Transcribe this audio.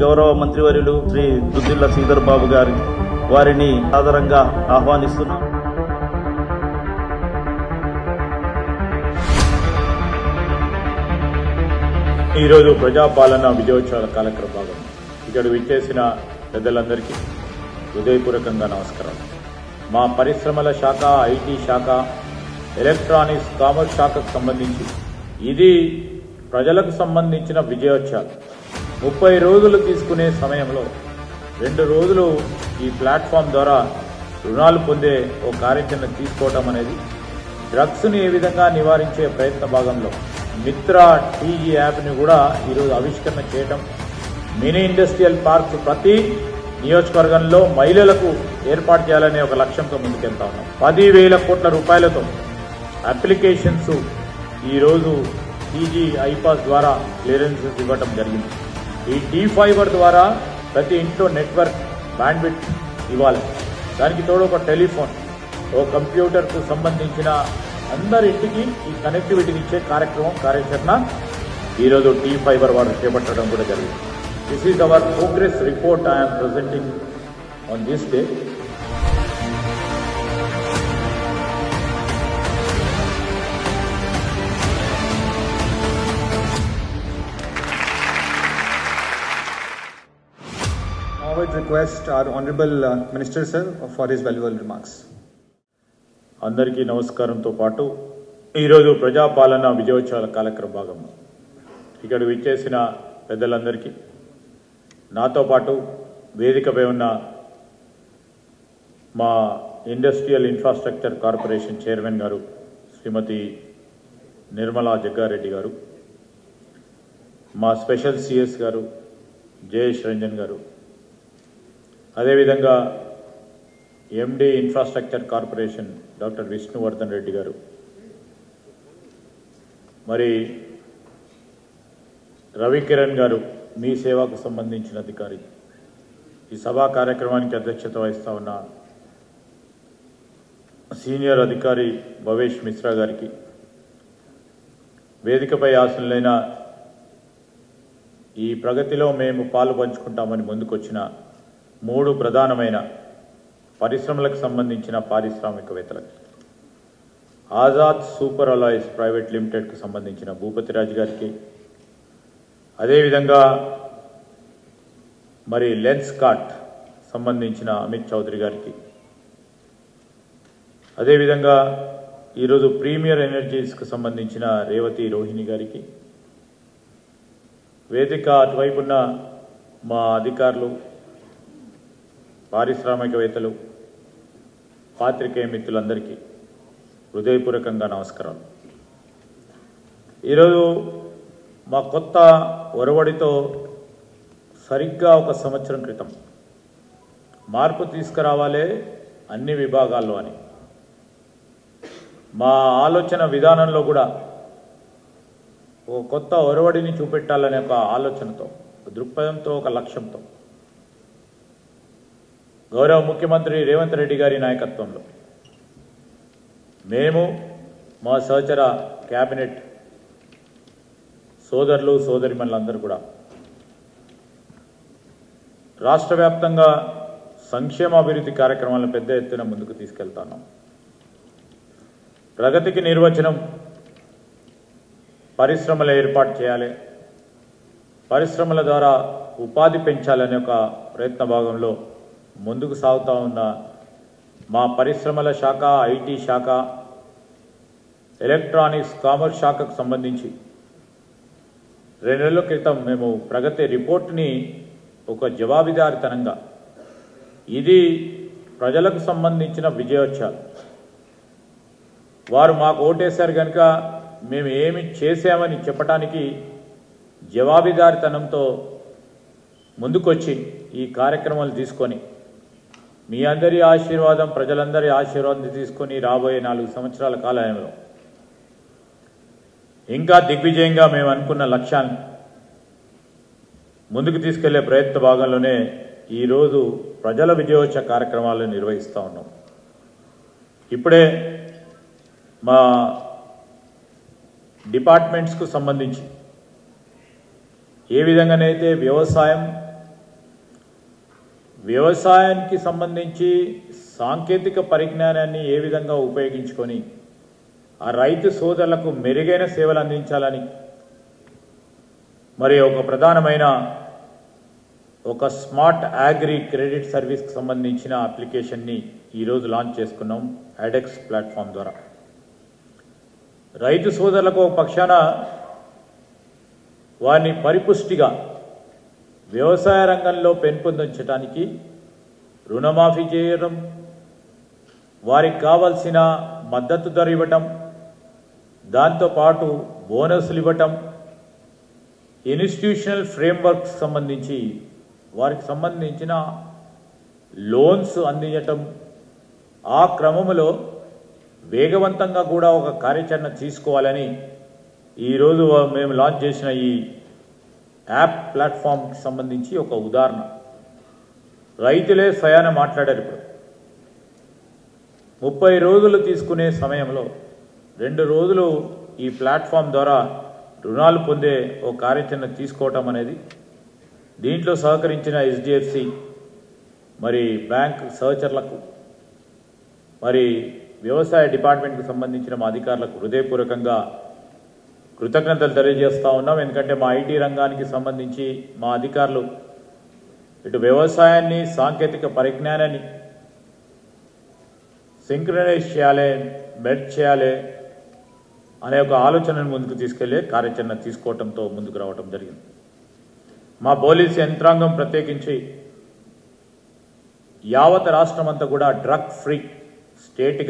గౌరవ మంత్రివర్యులు శ్రీ దుద్దిళ్ల శ్రీధర్ బాబు గారి వారిని ఆదరంగా ఆహ్వానిస్తున్నాం. ఈరోజు ప్రజాపాలన విజయోత్సవాల కార్యక్రమ భాగం ఇక్కడ విచ్చేసిన పెద్దలందరికీ హృదయపూర్వకంగా నమస్కారం. మా పరిశ్రమల శాఖ, ఐటీ శాఖ, ఎలక్ట్రానిక్స్, కామర్స్ శాఖకు సంబంధించి ఇది ప్రజలకు సంబంధించిన విజయోత్సవాలు. 30 రోజులు తీసుకునే సమయంలో 2 రోజులు ఈ ప్లాట్ఫామ్ ద్వారా రుణాలు పొందే ఓ కార్యాచరణ తీసుకోవడం అనేది, డ్రగ్స్ని ఏ విధంగా నివారించే ప్రయత్న భాగంలో మిత్ర టీజీ యాప్ని కూడా ఈరోజు ఆవిష్కరణ చేయడం, మినీ ఇండస్ట్రియల్ పార్క్స్ ప్రతి నియోజకవర్గంలో మహిళలకు ఏర్పాటు చేయాలనే ఒక లక్ష్యంతో ముందుకెళ్తా ఉన్నాం. 10,000 కోట్ల రూపాయలతో అప్లికేషన్స్ ఈరోజు టీజీ ఐపాస్ ద్వారా క్లియరెన్సెస్ ఇవ్వడం జరిగింది. ఈ D5 ద్వారా ప్రతి ఇంట్లో నెట్వర్క్ బ్యాండ్విడ్త్ ఇవ్వాలి. దానికి తోడు ఒక టెలిఫోన్, ఓ కంప్యూటర్కు సంబంధించిన అందరింటికి ఈ కనెక్టివిటీని ఇచ్చే కార్యాచరణ ఈరోజు D5 వారు చేపట్టడం కూడా జరిగింది. This is our progress report I'm presenting on this day. I would request our Honorable Minister Sir for his valuable remarks. అందరికీ నమస్కారంతో పాటు ఈరోజు ప్రజాపాలన విజయోత్సవాల కార్యక్రమ భాగం ఇక్కడ విచ్చేసిన పెద్దలందరికీ, నాతో పాటు వేదికపై ఉన్న మా ఇండస్ట్రియల్ ఇన్ఫ్రాస్ట్రక్చర్ కార్పొరేషన్ చైర్మన్ గారు శ్రీమతి నిర్మలా జగ్గారెడ్డి గారు, మా స్పెషల్ సిఎస్ గారు జయేష్ రంజన్ గారు, అదేవిధంగా MD infrastructure corporation doctor Vishnuvardhan Reddy గారు, మరి రవికిరణ్ గారు మీ సేవకు సంబంధించిన అధికారి, ఈ సభా కార్యక్రమానికి అధ్యక్షత వహిస్తా ఉన్న సీనియర్ అధికారి భవేష్ మిశ్రా గారికి, వేదికపై ఆసనులైన ఈ ప్రగతిలో మేము పాలు పంచుకుంటామని ముందుకొచ్చిన 3 ప్రధానమైన పరిశ్రమలకు సంబంధించిన పారిశ్రామికవేత్తలకు, ఆజాద్ సూపర్ అలాయ్స్ ప్రైవేట్ లిమిటెడ్కు సంబంధించిన భూపతిరాజు గారికి, అదేవిధంగా మరి లెన్స్కార్ట్ సంబంధించిన అమిత్ చౌదరి గారికి, అదేవిధంగా ఈరోజు ప్రీమియర్ ఎనర్జీస్కు సంబంధించిన రేవతి రోహిణి గారికి, వేదిక అటువైపున్న మా అధికారులు, పారిశ్రామికవేత్తలు, పాత్రికేయ మిత్రులందరికీ హృదయపూర్వకంగా నమస్కారం. ఈరోజు మా కొత్త ఒరవడితో సరిగ్గా 1 సంవత్సరం క్రితం మార్పు తీసుకురావాలే అన్ని విభాగాల్లో అని మా ఆలోచన విధానంలో కూడా ఒక కొత్త ఒరవడిని చూపెట్టాలనే ఒక ఆలోచనతో, దృక్పథంతో, ఒక లక్ష్యంతో గౌరవ ముఖ్యమంత్రి రేవంత్ రెడ్డి గారి నాయకత్వంలో మేము, మా సహచర క్యాబినెట్ సోదరులు సోదరిమణులందరూ కూడా రాష్ట్ర వ్యాప్తంగా సంక్షేమాభివృద్ధి కార్యక్రమాలను పెద్ద ఎత్తున ముందుకు తీసుకెళ్తున్నాం. ప్రగతికి నిర్వచనం పరిశ్రమలు ఏర్పాటు చేయాలి, పరిశ్రమల ద్వారా ఉపాధి పెంచాలనే ఒక ప్రయత్న భాగంలో ముందుకు సాగుతూ ఉన్న మా పరిశ్రమల శాఖ, ఐటీ శాఖ, ఎలక్ట్రానిక్స్, కామర్స్ శాఖకు సంబంధించి 2 నెలల క్రితం మేము ప్రగతి రిపోర్ట్ని ఒక జవాబుదారీతనంగా, ఇది ప్రజలకు సంబంధించిన విజయోత్సవాలు, వారు మాకు ఓటేశారు కనుక మేము ఏమి చేశామని చెప్పడానికి జవాబుదారీతనంతో ముందుకొచ్చి ఈ కార్యక్రమాలు తీసుకొని మీ అందరి ఆశీర్వాదం, ప్రజలందరి ఆశీర్వాదం తీసుకొని రాబోయే 4 సంవత్సరాల కాలంలో ఇంకా దిగ్విజయంగా మేము అనుకున్న లక్ష్యాన్ని ముందుకు తీసుకెళ్లే ప్రయత్న భాగంలోనే ఈరోజు ప్రజల విజయోత్సవ కార్యక్రమాలను నిర్వహిస్తూ ఉన్నాం. ఇప్పుడే మా డిపార్ట్మెంట్స్కు సంబంధించి ఏ విధంగానైతే వ్యవసాయం, వ్యవసాయానికి సంబంధించి సాంకేతిక పరిజ్ఞానాన్ని ఏ విధంగా ఉపయోగించుకొని ఆ రైతు సోదరులకు మెరుగైన సేవలు అందించాలని మరి ఒక ప్రధానమైన ఒక స్మార్ట్ అగ్రి క్రెడిట్ సర్వీస్కి సంబంధించిన అప్లికేషన్ని ఈరోజు లాంచ్ చేసుకున్నాం అడెక్స్ ప్లాట్ఫామ్ ద్వారా. రైతు సోదరులకు ఒక పక్షాన వారిని పరిపుష్టిగా వ్యవసాయ రంగంలో పెంపొందించడానికి రుణమాఫీ చేయడం, వారికి కావాల్సిన మద్దతు ధర ఇవ్వటం, దాంతోపాటు బోనస్లు ఇవ్వటం, ఇన్స్టిట్యూషనల్ ఫ్రేమ్వర్క్స్ సంబంధించి వారికి సంబంధించిన లోన్స్ అందించటం, ఆ క్రమంలో వేగవంతంగా కూడా ఒక కార్యాచరణ తీసుకోవాలని ఈరోజు మేము లాంచ్ చేసిన ఈ యాప్ ప్లాట్ఫామ్కి సంబంధించి ఒక ఉదాహరణ. రైతులే స్వయాన మాట్లాడారు. ఇప్పుడు 30 రోజులు తీసుకునే సమయంలో 2 రోజులు ఈ ప్లాట్ఫామ్ ద్వారా రుణాలు పొందే ఒక కార్యాచరణ తీసుకోవటం అనేది, దీంట్లో సహకరించిన HDFC మరి బ్యాంక్ సహచరులకు మరి వ్యవసాయ డిపార్ట్మెంట్కి సంబంధించిన మా అధికారులకు హృదయపూర్వకంగా కృతజ్ఞతలు తెలియజేస్తూ ఉన్నాం. ఎందుకంటే మా ఐటీ రంగానికి సంబంధించి మా అధికారులు ఇటు వ్యవసాయాన్ని, సాంకేతిక పరిజ్ఞానాన్ని సింక్రనైజ్ చేయాలి, మెర్జ్ చేయాలి అనే ఒక ఆలోచనను ముందుకు తీసుకెళ్లే కార్యాచరణ తీసుకోవడంతో ముందుకు రావడం జరిగింది. మా పోలీసు యంత్రాంగం ప్రత్యేకించి యావత్ రాష్ట్రం అంతా కూడా డ్రగ్ ఫ్రీ స్టేట్గా